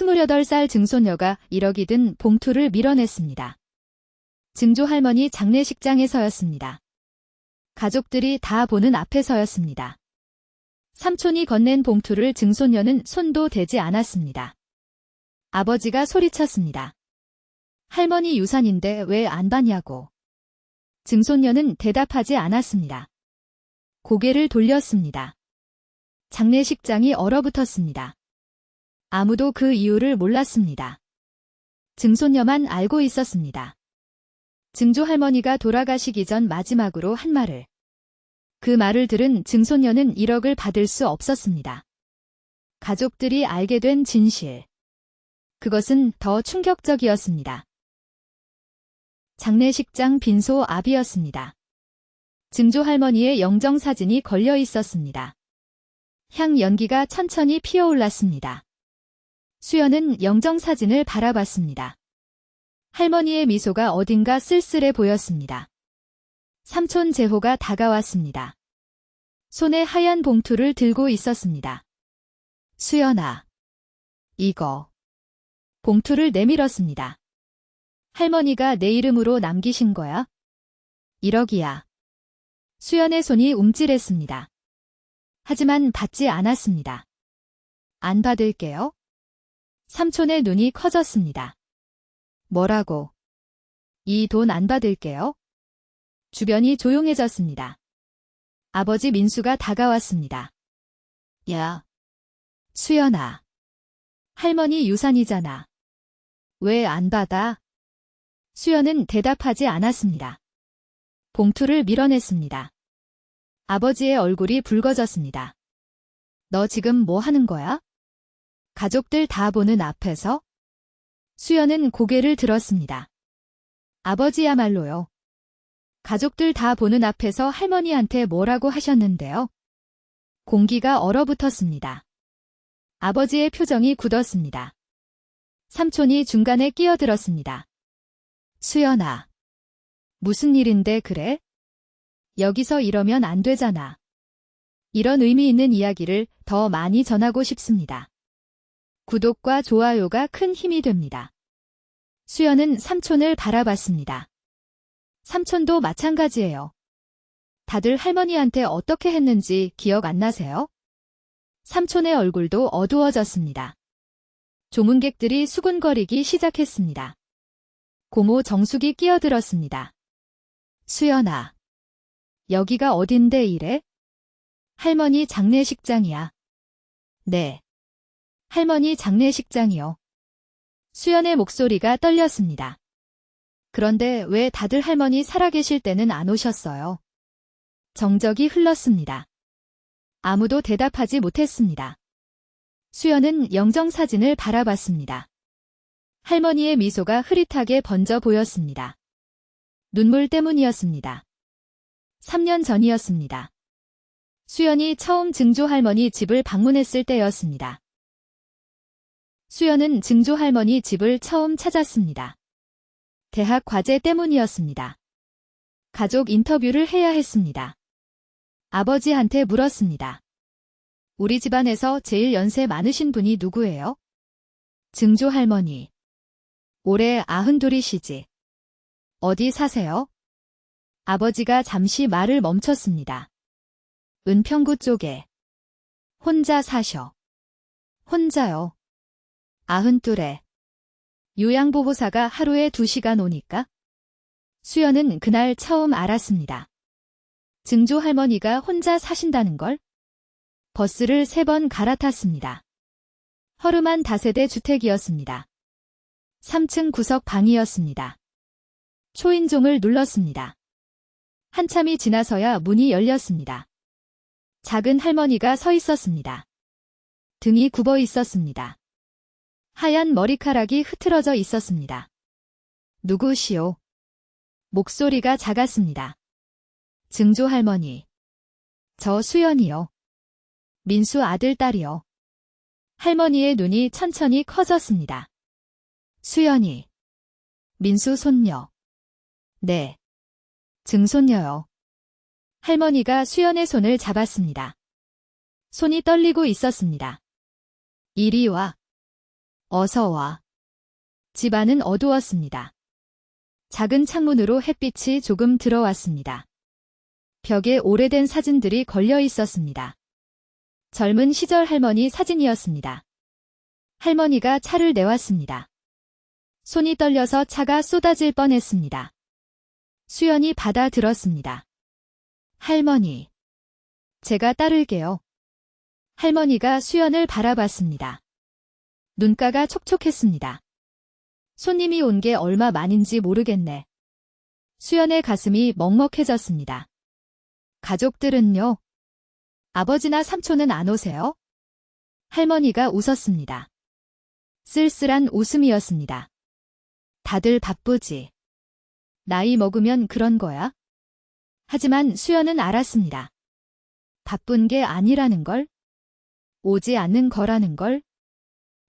28살 증손녀가 1억이 든 봉투를 밀어냈습니다. 증조 할머니 장례식장에서였습니다. 가족들이 다 보는 앞에서였습니다. 삼촌이 건넨 봉투를 증손녀는 손도 대지 않았습니다. 아버지가 소리쳤습니다. 할머니 유산인데 왜 안 받냐고. 증손녀는 대답하지 않았습니다. 고개를 돌렸습니다. 장례식장이 얼어붙었습니다. 아무도 그 이유를 몰랐습니다. 증손녀만 알고 있었습니다. 증조 할머니가 돌아가시기 전 마지막으로 한 말을. 그 말을 들은 증손녀는 1억을 받을 수 없었습니다. 가족들이 알게 된 진실. 그것은 더 충격적이었습니다. 장례식장 빈소 앞이었습니다. 증조 할머니의 영정사진이 걸려 있었습니다. 향 연기가 천천히 피어올랐습니다. 수연은 영정사진을 바라봤습니다. 할머니의 미소가 어딘가 쓸쓸해 보였습니다. 삼촌 재호가 다가왔습니다. 손에 하얀 봉투를 들고 있었습니다. 수연아, 이거. 봉투를 내밀었습니다. 할머니가 내 이름으로 남기신 거야? 1억이야. 수연의 손이 움찔했습니다. 하지만 받지 않았습니다. 안 받을게요. 삼촌의 눈이 커졌습니다. 뭐라고? 이 돈 안 받을게요. 주변이 조용해졌습니다. 아버지 민수가 다가왔습니다. 야, 수연아. 할머니 유산이잖아. 왜 안 받아? 수연은 대답하지 않았습니다. 봉투를 밀어냈습니다. 아버지의 얼굴이 붉어졌습니다. 너 지금 뭐 하는 거야? 가족들 다 보는 앞에서? 수연은 고개를 들었습니다. 아버지야말로요. 가족들 다 보는 앞에서 할머니한테 뭐라고 하셨는데요? 공기가 얼어붙었습니다. 아버지의 표정이 굳었습니다. 삼촌이 중간에 끼어들었습니다. 수연아. 무슨 일인데 그래? 여기서 이러면 안 되잖아. 이런 의미 있는 이야기를 더 많이 전하고 싶습니다. 구독과 좋아요가 큰 힘이 됩니다. 수연은 삼촌을 바라봤습니다. 삼촌도 마찬가지예요. 다들 할머니한테 어떻게 했는지 기억 안 나세요? 삼촌의 얼굴도 어두워졌습니다. 조문객들이 수군거리기 시작했습니다. 고모 정숙이 끼어들었습니다. 수연아. 여기가 어딘데 이래? 할머니 장례식장이야. 네. 할머니 장례식장이요. 수연의 목소리가 떨렸습니다. 그런데 왜 다들 할머니 살아계실 때는 안 오셨어요? 정적이 흘렀습니다. 아무도 대답하지 못했습니다. 수연은 영정사진을 바라봤습니다. 할머니의 미소가 흐릿하게 번져 보였습니다. 눈물 때문이었습니다. 3년 전이었습니다. 수연이 처음 증조 할머니 집을 방문했을 때였습니다. 수연은 증조 할머니 집을 처음 찾았습니다. 대학 과제 때문이었습니다. 가족 인터뷰를 해야 했습니다. 아버지한테 물었습니다. 우리 집안에서 제일 연세 많으신 분이 누구예요? 증조 할머니. 올해 92이시지. 어디 사세요? 아버지가 잠시 말을 멈췄습니다. 은평구 쪽에. 혼자 사셔. 혼자요. 92에. 요양보호사가 하루에 2시간 오니까? 수연은 그날 처음 알았습니다. 증조 할머니가 혼자 사신다는 걸? 버스를 3번 갈아탔습니다. 허름한 다세대 주택이었습니다. 3층 구석 방이었습니다. 초인종을 눌렀습니다. 한참이 지나서야 문이 열렸습니다. 작은 할머니가 서 있었습니다. 등이 굽어 있었습니다. 하얀 머리카락이 흐트러져 있었습니다. 누구시오? 목소리가 작았습니다. 증조 할머니. 저 수연이요. 민수 아들 딸이요. 할머니의 눈이 천천히 커졌습니다. 수연이. 민수 손녀. 네. 증손녀요. 할머니가 수연의 손을 잡았습니다. 손이 떨리고 있었습니다. 이리 와. 어서 와. 집 안은 어두웠습니다. 작은 창문으로 햇빛이 조금 들어왔습니다. 벽에 오래된 사진들이 걸려 있었습니다. 젊은 시절 할머니 사진이었습니다. 할머니가 차를 내왔습니다. 손이 떨려서 차가 쏟아질 뻔했습니다. 수연이 받아들었습니다. 할머니. 제가 따를게요. 할머니가 수연을 바라봤습니다. 눈가가 촉촉했습니다. 손님이 온 게 얼마 만인지 모르겠네. 수연의 가슴이 먹먹해졌습니다. 가족들은요? 아버지나 삼촌은 안 오세요? 할머니가 웃었습니다. 쓸쓸한 웃음이었습니다. 다들 바쁘지. 나이 먹으면 그런 거야? 하지만 수연은 알았습니다. 바쁜 게 아니라는 걸? 오지 않는 거라는 걸?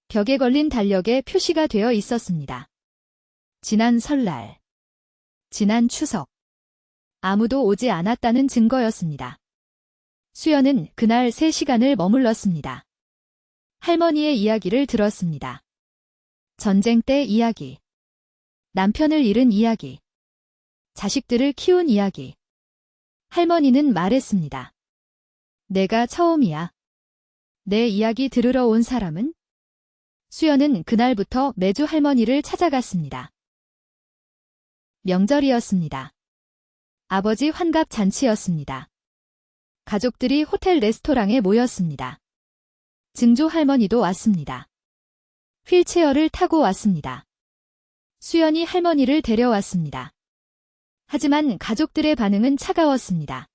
벽에 걸린 달력에 표시가 되어 있었습니다. 지난 설날, 지난 추석, 아무도 오지 않았다는 증거였습니다. 수연은 그날 3시간을 머물렀습니다. 할머니의 이야기를 들었습니다. 전쟁 때 이야기, 남편을 잃은 이야기, 자식들을 키운 이야기. 할머니는 말했습니다. 내가 처음이야. 내 이야기 들으러 온 사람은? 수연은 그날부터 매주 할머니를 찾아갔습니다. 명절이었습니다. 아버지 환갑 잔치였습니다. 가족들이 호텔 레스토랑에 모였습니다. 증조 할머니도 왔습니다. 휠체어를 타고 왔습니다. 수연이 할머니를 데려왔습니다. 하지만 가족들의 반응은 차가웠습니다.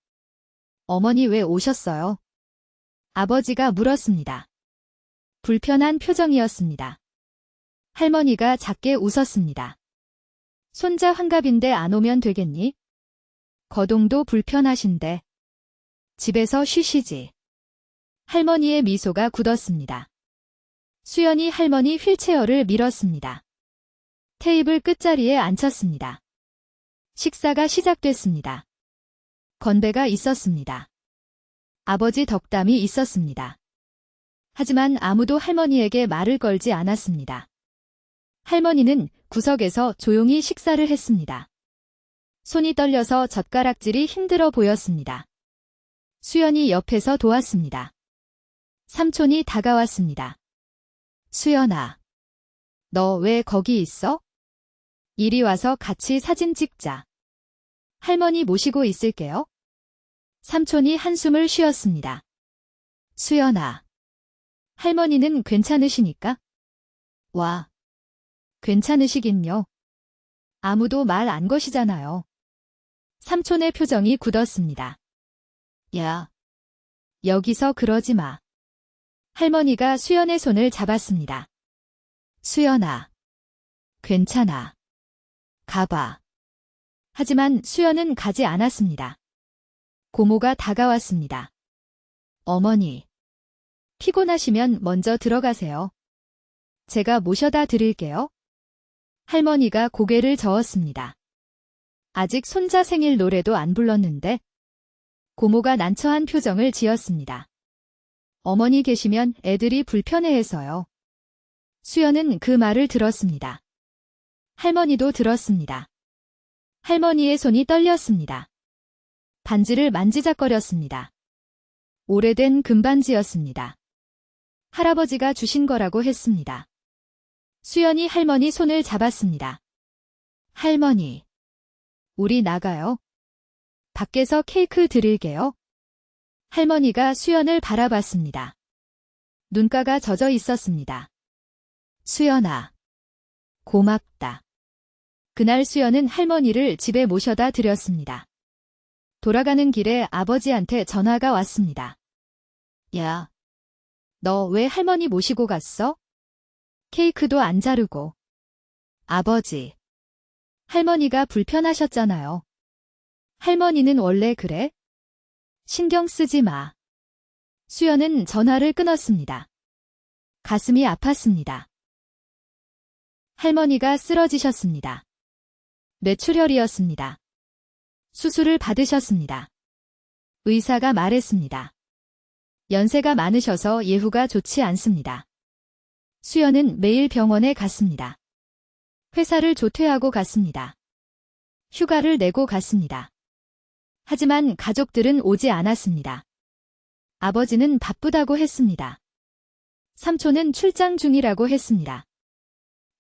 어머니 왜 오셨어요? 아버지가 물었습니다. 불편한 표정이었습니다. 할머니가 작게 웃었습니다. 손자 환갑인데 안 오면 되겠니? 거동도 불편하신데. 집에서 쉬시지. 할머니의 미소가 굳었습니다. 수연이 할머니 휠체어를 밀었습니다. 테이블 끝자리에 앉혔습니다. 식사가 시작됐습니다. 건배가 있었습니다. 아버지 덕담이 있었습니다. 하지만 아무도 할머니에게 말을 걸지 않았습니다. 할머니는 구석에서 조용히 식사를 했습니다. 손이 떨려서 젓가락질이 힘들어 보였습니다. 수연이 옆에서 도왔습니다. 삼촌이 다가왔습니다. 수연아, 너 왜 거기 있어? 이리 와서 같이 사진 찍자. 할머니 모시고 있을게요. 삼촌이 한숨을 쉬었습니다. 수연아, 할머니는 괜찮으시니까? 와, 괜찮으시긴요. 아무도 말 안 거시잖아요. 삼촌의 표정이 굳었습니다. 야, 여기서 그러지 마. 할머니가 수연의 손을 잡았습니다. 수연아, 괜찮아. 가봐. 하지만 수연은 가지 않았습니다. 고모가 다가왔습니다. 어머니, 피곤하시면 먼저 들어가세요. 제가 모셔다 드릴게요. 할머니가 고개를 저었습니다. 아직 손자 생일 노래도 안 불렀는데. 고모가 난처한 표정을 지었습니다. 어머니 계시면 애들이 불편해해서요. 수연은 그 말을 들었습니다. 할머니도 들었습니다. 할머니의 손이 떨렸습니다. 반지를 만지작거렸습니다. 오래된 금반지였습니다. 할아버지가 주신 거라고 했습니다. 수연이 할머니 손을 잡았습니다. 할머니, 우리 나가요. 밖에서 케이크 드릴게요. 할머니가 수연을 바라봤습니다. 눈가가 젖어 있었습니다. 수연아, 고맙다. 그날 수연은 할머니를 집에 모셔다 드렸습니다. 돌아가는 길에 아버지한테 전화가 왔습니다. 야, 너 왜 할머니 모시고 갔어? 케이크도 안 자르고. 아버지, 할머니가 불편하셨잖아요. 할머니는 원래 그래? 신경 쓰지 마. 수연은 전화를 끊었습니다. 가슴이 아팠습니다. 할머니가 쓰러지셨습니다. 뇌출혈이었습니다. 수술을 받으셨습니다. 의사가 말했습니다. 연세가 많으셔서 예후가 좋지 않습니다. 수연은 매일 병원에 갔습니다. 회사를 조퇴하고 갔습니다. 휴가를 내고 갔습니다. 하지만 가족들은 오지 않았습니다. 아버지는 바쁘다고 했습니다. 삼촌은 출장 중이라고 했습니다.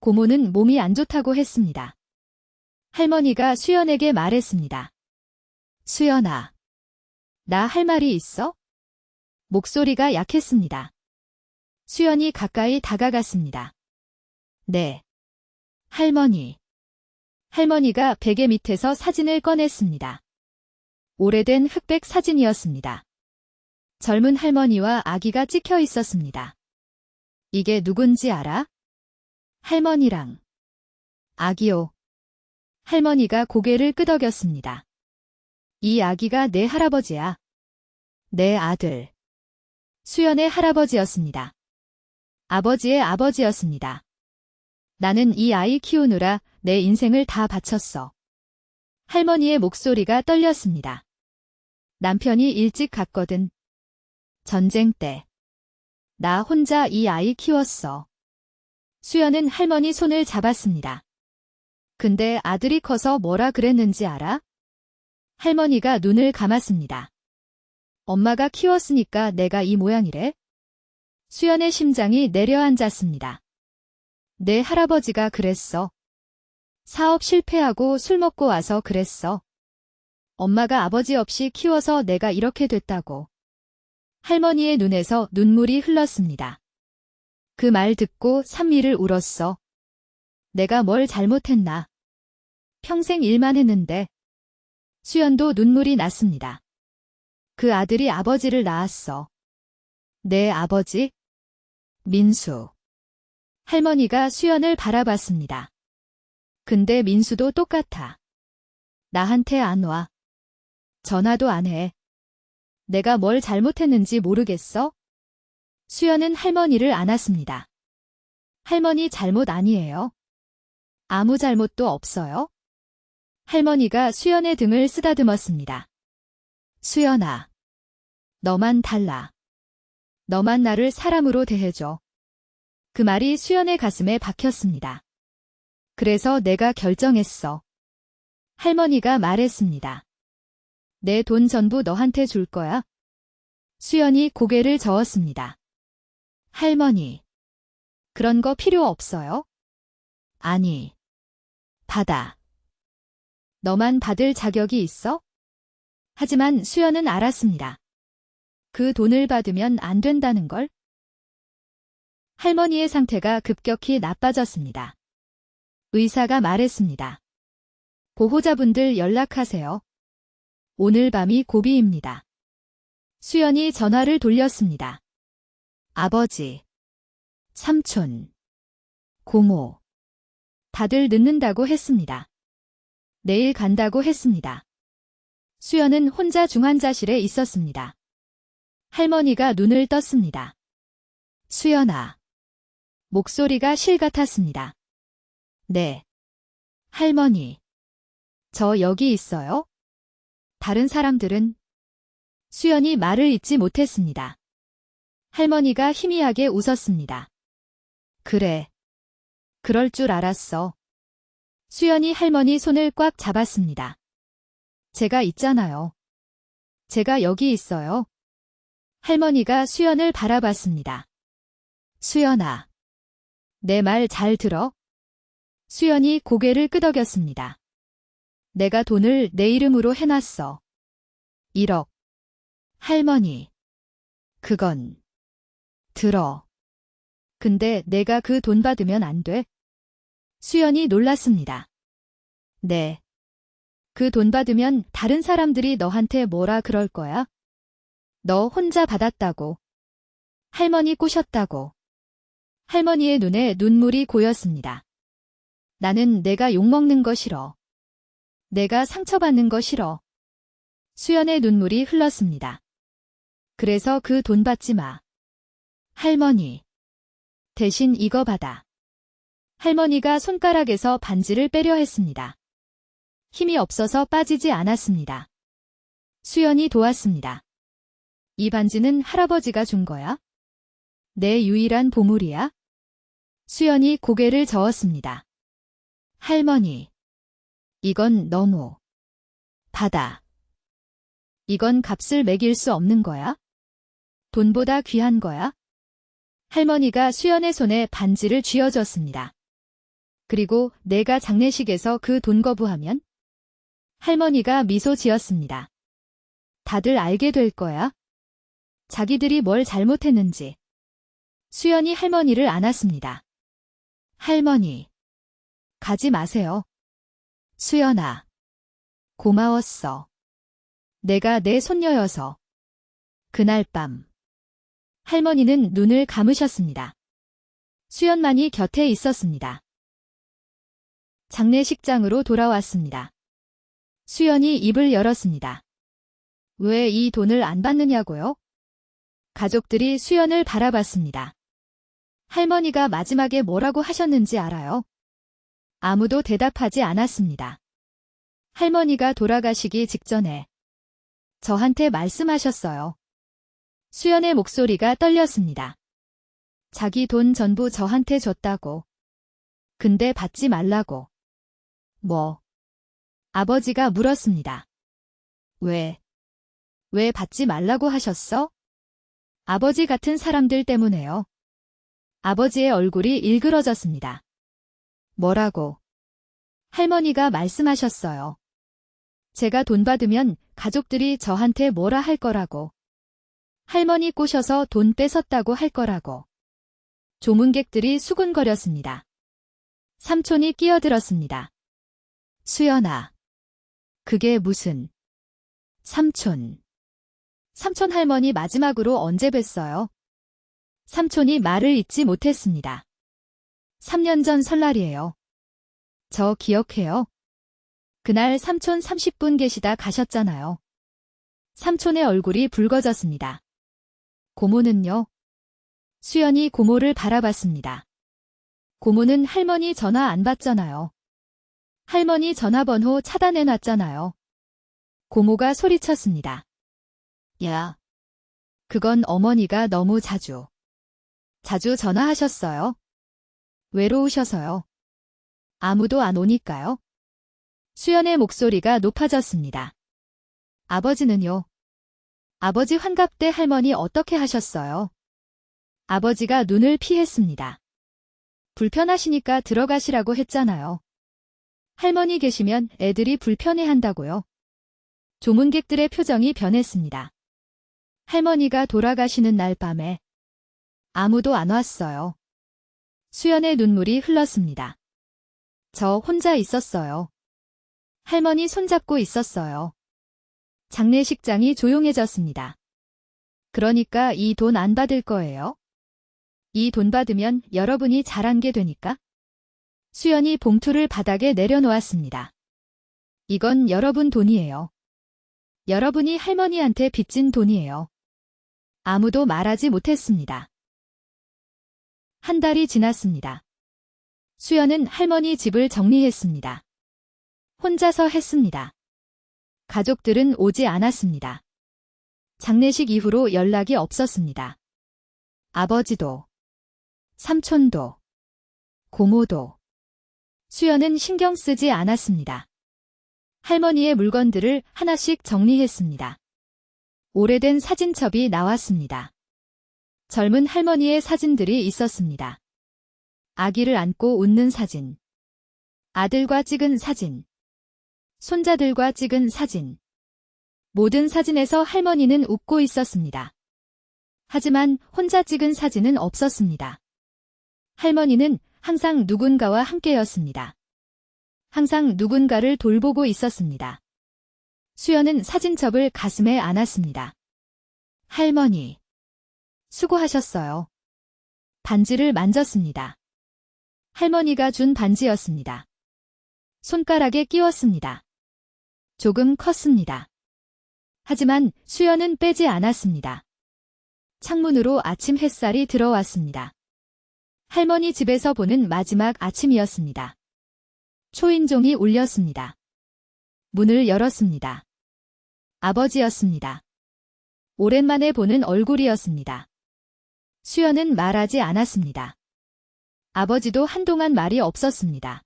고모는 몸이 안 좋다고 했습니다. 할머니가 수연에게 말했습니다. 수연아, 나 할 말이 있어? 목소리가 약했습니다. 수연이 가까이 다가갔습니다. 네. 할머니. 할머니가 베개 밑에서 사진을 꺼냈습니다. 오래된 흑백 사진이었습니다. 젊은 할머니와 아기가 찍혀 있었습니다. 이게 누군지 알아? 할머니랑 아기요. 할머니가 고개를 끄덕였습니다. 이 아기가 내 할아버지야. 내 아들. 수연의 할아버지였습니다. 아버지의 아버지였습니다. 나는 이 아이 키우느라 내 인생을 다 바쳤어. 할머니의 목소리가 떨렸습니다. 남편이 일찍 갔거든. 전쟁 때. 나 혼자 이 아이 키웠어. 수연은 할머니 손을 잡았습니다. 근데 아들이 커서 뭐라 그랬는지 알아? 할머니가 눈을 감았습니다. 엄마가 키웠으니까 내가 이 모양이래? 수연의 심장이 내려앉았습니다. 내 할아버지가 그랬어. 사업 실패하고 술 먹고 와서 그랬어. 엄마가 아버지 없이 키워서 내가 이렇게 됐다고. 할머니의 눈에서 눈물이 흘렀습니다. 그 말 듣고 산미를 울었어. 내가 뭘 잘못했나. 평생 일만 했는데. 수연도 눈물이 났습니다. 그 아들이 아버지를 낳았어. 내 아버지? 민수. 할머니가 수연을 바라봤습니다. 근데 민수도 똑같아. 나한테 안 와. 전화도 안 해. 내가 뭘 잘못했는지 모르겠어? 수연은 할머니를 안았습니다. 할머니 잘못 아니에요. 아무 잘못도 없어요. 할머니가 수연의 등을 쓰다듬었습니다. 수연아. 너만 달라. 너만 나를 사람으로 대해줘. 그 말이 수연의 가슴에 박혔습니다. 그래서 내가 결정했어. 할머니가 말했습니다. 내 돈 전부 너한테 줄 거야. 수연이 고개를 저었습니다. 할머니. 그런 거 필요 없어요? 아니. 받아. 너만 받을 자격이 있어? 하지만 수연은 알았습니다. 그 돈을 받으면 안 된다는 걸? 할머니의 상태가 급격히 나빠졌습니다. 의사가 말했습니다. 보호자분들 연락하세요. 오늘 밤이 고비입니다. 수연이 전화를 돌렸습니다. 아버지, 삼촌, 고모. 다들 늦는다고 했습니다. 내일 간다고 했습니다. 수연은 혼자 중환자실에 있었습니다. 할머니가 눈을 떴습니다. 수연아. 목소리가 실 같았습니다. 네. 할머니. 저 여기 있어요? 다른 사람들은? 수연이 말을 잇지 못했습니다. 할머니가 희미하게 웃었습니다. 그래. 그럴 줄 알았어. 수연이 할머니 손을 꽉 잡았습니다. 제가 있잖아요. 제가 여기 있어요. 할머니가 수연을 바라봤습니다. 수연아. 내 말 잘 들어? 수연이 고개를 끄덕였습니다. 내가 돈을 내 이름으로 해놨어. 1억. 할머니. 그건. 들어. 근데 내가 그 돈 받으면 안 돼? 수연이 놀랐습니다. 네. 그 돈 받으면 다른 사람들이 너한테 뭐라 그럴 거야? 너 혼자 받았다고. 할머니 꼬셨다고. 할머니의 눈에 눈물이 고였습니다. 나는 내가 욕먹는 거 싫어. 내가 상처받는 거 싫어. 수연의 눈물이 흘렀습니다. 그래서 그 돈 받지 마. 할머니. 대신 이거 받아. 할머니가 손가락에서 반지를 빼려 했습니다. 힘이 없어서 빠지지 않았습니다. 수연이 도왔습니다. 이 반지는 할아버지가 준 거야? 내 유일한 보물이야? 수연이 고개를 저었습니다. 할머니. 이건 너무 바다. 이건 값을 매길 수 없는 거야? 돈보다 귀한 거야? 할머니가 수연의 손에 반지를 쥐어줬습니다. 그리고 내가 장례식에서 그 돈 거부하면? 할머니가 미소 지었습니다. 다들 알게 될 거야. 자기들이 뭘 잘못했는지. 수연이 할머니를 안았습니다. 할머니. 가지 마세요. 수연아. 고마웠어. 내가 내 손녀여서. 그날 밤. 할머니는 눈을 감으셨습니다. 수연만이 곁에 있었습니다. 장례식장으로 돌아왔습니다. 수연이 입을 열었습니다. 왜 이 돈을 안 받느냐고요? 가족들이 수연을 바라봤습니다. 할머니가 마지막에 뭐라고 하셨는지 알아요? 아무도 대답하지 않았습니다. 할머니가 돌아가시기 직전에 저한테 말씀하셨어요. 수연의 목소리가 떨렸습니다. 자기 돈 전부 저한테 줬다고. 근데 받지 말라고. 뭐? 아버지가 물었습니다. 왜 받지 말라고 하셨어? 아버지 같은 사람들 때문에요. 아버지의 얼굴이 일그러졌습니다. 뭐라고? 할머니가 말씀하셨어요. 제가 돈 받으면 가족들이 저한테 뭐라 할 거라고. 할머니 꼬셔서 돈 뺏었다고 할 거라고. 조문객들이 수군거렸습니다. 삼촌이 끼어들었습니다. 수연아. 그게 무슨. 삼촌 할머니 마지막으로 언제 뵀어요? 삼촌이 말을 잇지 못했습니다. 3년 전 설날이에요. 저 기억해요. 그날 삼촌 30분 계시다 가셨잖아요. 삼촌의 얼굴이 붉어졌습니다. 고모는요? 수연이 고모를 바라봤습니다. 고모는 할머니 전화 안 받잖아요. 할머니 전화번호 차단해놨잖아요. 고모가 소리쳤습니다. 야. 그건 어머니가 너무 자주 전화하셨어요? 외로우셔서요. 아무도 안 오니까요. 수연의 목소리가 높아졌습니다. 아버지는요? 아버지 환갑 때 할머니 어떻게 하셨어요? 아버지가 눈을 피했습니다. 불편하시니까 들어가시라고 했잖아요. 할머니 계시면 애들이 불편해한다고요. 조문객들의 표정이 변했습니다. 할머니가 돌아가시는 날 밤에 아무도 안 왔어요. 수연의 눈물이 흘렀습니다. 저 혼자 있었어요. 할머니 손잡고 있었어요. 장례식장이 조용해졌습니다. 그러니까 이 돈 안 받을 거예요? 이 돈 받으면 여러분이 잘한 게 되니까? 수연이 봉투를 바닥에 내려놓았습니다. 이건 여러분 돈이에요. 여러분이 할머니한테 빚진 돈이에요. 아무도 말하지 못했습니다. 한 달이 지났습니다. 수연은 할머니 집을 정리했습니다. 혼자서 했습니다. 가족들은 오지 않았습니다. 장례식 이후로 연락이 없었습니다. 아버지도, 삼촌도, 고모도. 수연은 신경 쓰지 않았습니다. 할머니의 물건들을 하나씩 정리했습니다. 오래된 사진첩이 나왔습니다. 젊은 할머니의 사진들이 있었습니다. 아기를 안고 웃는 사진, 아들과 찍은 사진, 손자들과 찍은 사진. 모든 사진에서 할머니는 웃고 있었습니다. 하지만 혼자 찍은 사진은 없었습니다. 할머니는 항상 누군가와 함께였습니다. 항상 누군가를 돌보고 있었습니다. 수연은 사진첩을 가슴에 안았습니다. 할머니, 수고하셨어요. 반지를 만졌습니다. 할머니가 준 반지였습니다. 손가락에 끼웠습니다. 조금 컸습니다. 하지만 수연은 빼지 않았습니다. 창문으로 아침 햇살이 들어왔습니다. 할머니 집에서 보는 마지막 아침이었습니다. 초인종이 울렸습니다. 문을 열었습니다. 아버지였습니다. 오랜만에 보는 얼굴이었습니다. 수연은 말하지 않았습니다. 아버지도 한동안 말이 없었습니다.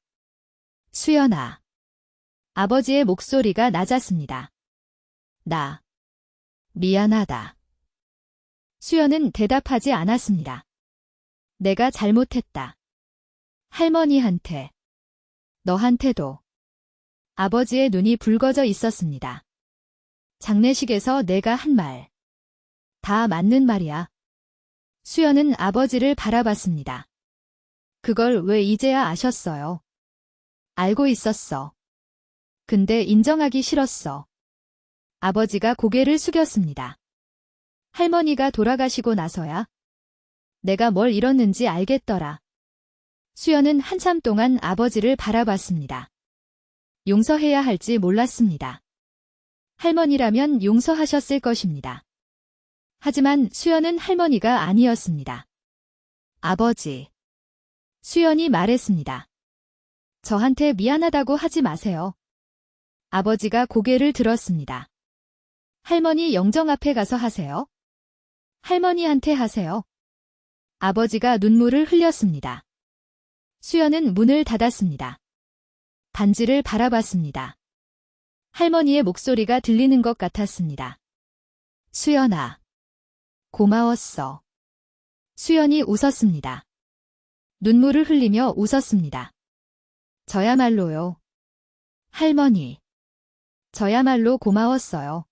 수연아. 아버지의 목소리가 낮았습니다. 나. 미안하다. 수연은 대답하지 않았습니다. 내가 잘못했다. 할머니한테. 너한테도. 아버지의 눈이 붉어져 있었습니다. 장례식에서 내가 한 말. 다 맞는 말이야. 수연은 아버지를 바라봤습니다. 그걸 왜 이제야 아셨어요? 알고 있었어. 근데 인정하기 싫었어. 아버지가 고개를 숙였습니다. 할머니가 돌아가시고 나서야 내가 뭘 잃었는지 알겠더라. 수연은 한참 동안 아버지를 바라봤습니다. 용서해야 할지 몰랐습니다. 할머니라면 용서하셨을 것입니다. 하지만 수연은 할머니가 아니었습니다. 아버지. 수연이 말했습니다. 저한테 미안하다고 하지 마세요. 아버지가 고개를 들었습니다. 할머니 영정 앞에 가서 하세요. 할머니한테 하세요. 아버지가 눈물을 흘렸습니다. 수연은 문을 닫았습니다. 반지를 바라봤습니다. 할머니의 목소리가 들리는 것 같았습니다. 수연아. 고마웠어. 수연이 웃었습니다. 눈물을 흘리며 웃었습니다. 저야말로요. 할머니. 저야말로 고마웠어요.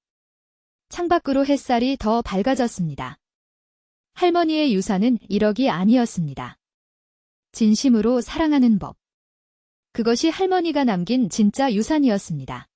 창밖으로 햇살이 더 밝아졌습니다. 할머니의 유산은 1억이 아니었습니다. 진심으로 사랑하는 법. 그것이 할머니가 남긴 진짜 유산이었습니다.